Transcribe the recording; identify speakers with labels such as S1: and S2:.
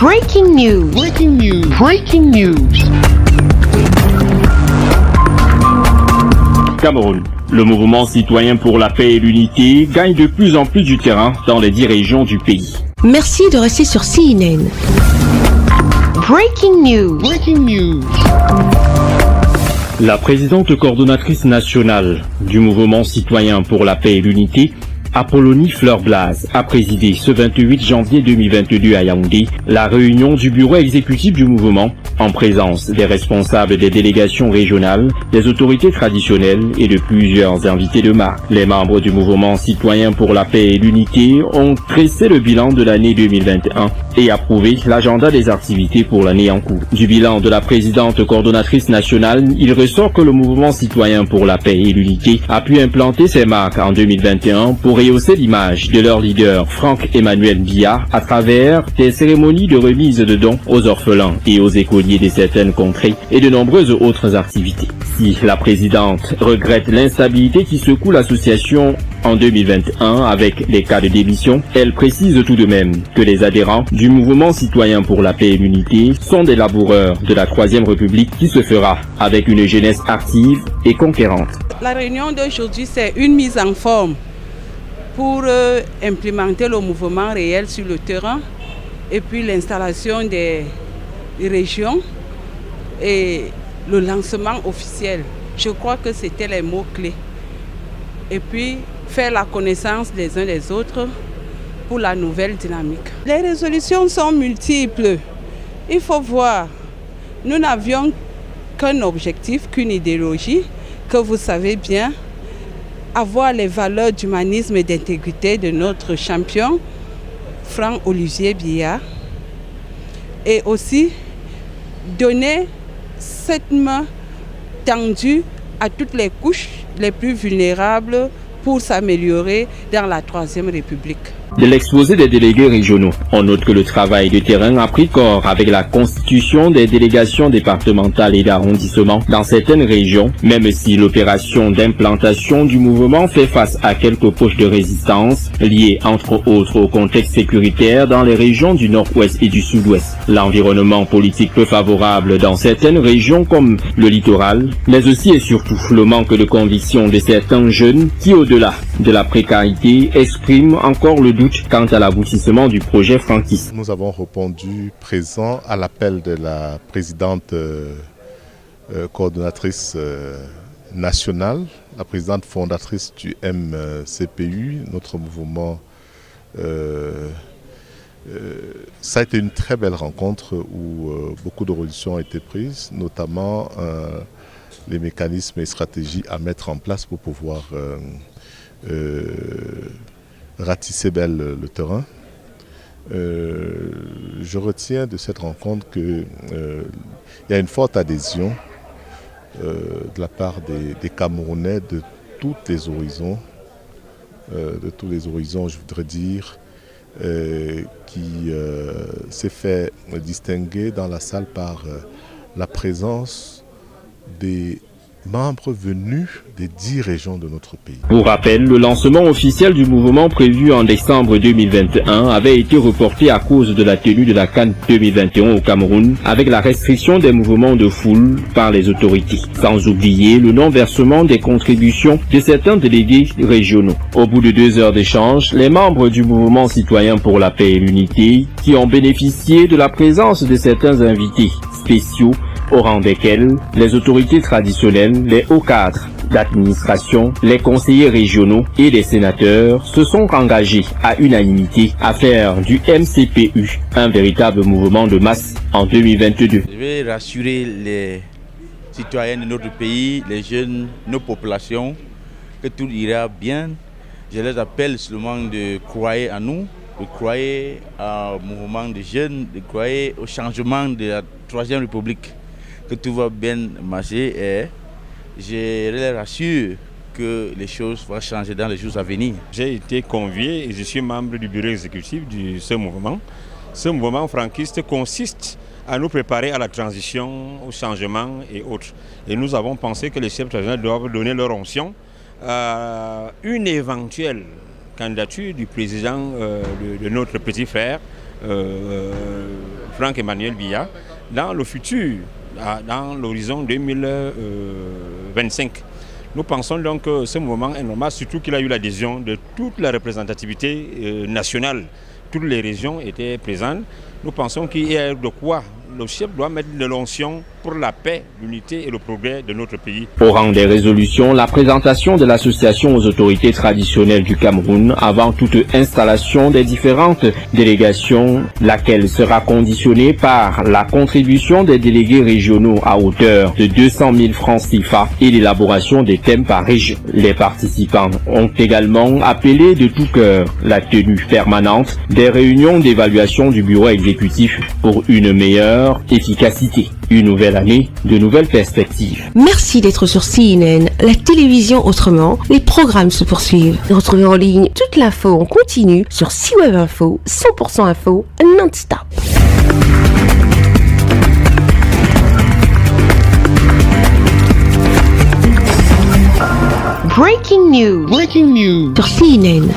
S1: Breaking news. Breaking news. Breaking news.
S2: Cameroun. Le mouvement citoyen pour la paix et l'unité gagne de plus en plus du terrain dans les 10 régions du pays.
S1: Merci de rester sur CNN. Breaking news. Breaking news.
S2: La présidente coordonnatrice nationale du mouvement citoyen pour la paix et l'unité, Apollonie Fleur-Blaze, a présidé ce 28 janvier 2022 à Yaoundé la réunion du bureau exécutif du mouvement en présence des responsables des délégations régionales, des autorités traditionnelles et de plusieurs invités de marque. Les membres du mouvement citoyen pour la paix et l'unité ont dressé le bilan de l'année 2021 et approuvé l'agenda des activités pour l'année en cours. Du bilan de la présidente coordonnatrice nationale, il ressort que le mouvement citoyen pour la paix et l'unité a pu implanter ses marques en 2021 pour rehausser l'image de leur leader Franck-Emmanuel Biya à travers des cérémonies de remise de dons aux orphelins et aux écoliers de certaines contrées et de nombreuses autres activités. Si la présidente regrette l'instabilité qui secoue l'association en 2021 avec les cas de démission, elle précise tout de même que les adhérents du mouvement citoyen pour la paix et l'unité sont des laboureurs de la Troisième République qui se fera avec une jeunesse active et conquérante.
S3: La réunion d'aujourd'hui, c'est une mise en forme pour implémenter le mouvement réel sur le terrain et puis l'installation des régions et le lancement officiel. Je crois que c'était les mots-clés. Et puis faire la connaissance des uns des autres pour la nouvelle dynamique. Les résolutions sont multiples. Il faut voir, nous n'avions qu'un objectif, qu'une idéologie, que vous savez bien, avoir les valeurs d'humanisme et d'intégrité de notre champion, Franck-Olivier Biya, et aussi donner cette main tendue à toutes les couches les plus vulnérables pour s'améliorer dans la Troisième République.
S2: De l'exposé des délégués régionaux, on note que le travail de terrain a pris corps avec la constitution des délégations départementales et d'arrondissement dans certaines régions, même si l'opération d'implantation du mouvement fait face à quelques poches de résistance liées entre autres au contexte sécuritaire dans les régions du nord-ouest et du sud-ouest. L'environnement politique peu favorable dans certaines régions comme le littoral, mais aussi et surtout le manque de conviction de certains jeunes qui, au-delà de la précarité, expriment encore le doute quant à l'aboutissement du projet franquiste.
S4: Nous avons répondu présent à l'appel de la présidente coordonnatrice nationale, la présidente fondatrice du MCPU, notre mouvement. Ça a été une très belle rencontre où beaucoup de résolutions ont été prises, notamment les mécanismes et stratégies à mettre en place pour pouvoir ratisser belle le terrain. Je retiens de cette rencontre qu'il y a une forte adhésion de la part des Camerounais de tous les horizons, je voudrais dire, qui s'est fait distinguer dans la salle par la présence des membres venus des 10 régions de notre pays.
S2: Pour rappel, le lancement officiel du mouvement prévu en décembre 2021 avait été reporté à cause de la tenue de la CAN 2021 au Cameroun, avec la restriction des mouvements de foule par les autorités. Sans oublier le non-versement des contributions de certains délégués régionaux. Au bout de 2 heures d'échange, les membres du mouvement citoyen pour la paix et l'unité, qui ont bénéficié de la présence de certains invités spéciaux, au rang desquels les autorités traditionnelles, les hauts cadres d'administration, les conseillers régionaux et les sénateurs se sont engagés à unanimité à faire du MCPU un véritable mouvement de masse en 2022.
S5: Je vais rassurer les citoyens de notre pays, les jeunes, nos populations, que tout ira bien. Je les appelle seulement de croire en nous, de croire au mouvement des jeunes, de croire au changement de la Troisième République, que tout va bien marcher et je les rassure que les choses vont changer dans les jours à venir.
S6: J'ai été convié et je suis membre du bureau exécutif de ce mouvement. Ce mouvement franquiste consiste à nous préparer à la transition, au changement et autres. Et nous avons pensé que les chefs traditionnels doivent donner leur onction à une éventuelle candidature du président de notre petit frère, Franck-Emmanuel Biya, dans le futur, dans l'horizon 2025. Nous pensons donc que ce mouvement est normal, surtout qu'il a eu l'adhésion de toute la représentativité nationale. Toutes les régions étaient présentes. Nous pensons qu'il y a de quoi le chef doit mettre de l'onction pour la paix, l'unité et le progrès de notre pays.
S2: Au rang des résolutions, la présentation de l'association aux autorités traditionnelles du Cameroun avant toute installation des différentes délégations, laquelle sera conditionnée par la contribution des délégués régionaux à hauteur de 200 000 francs CFA et l'élaboration des thèmes par région. Les participants ont également appelé de tout cœur la tenue permanente des réunions d'évaluation du bureau exécutif pour une meilleure efficacité. Une nouvelle année, de nouvelles perspectives.
S1: Merci d'être sur CNN, la télévision autrement. Les programmes se poursuivent. Retrouvez en ligne toute l'info en continu sur C-Web Info, 100% info, non-stop. Breaking news. Sur CNN.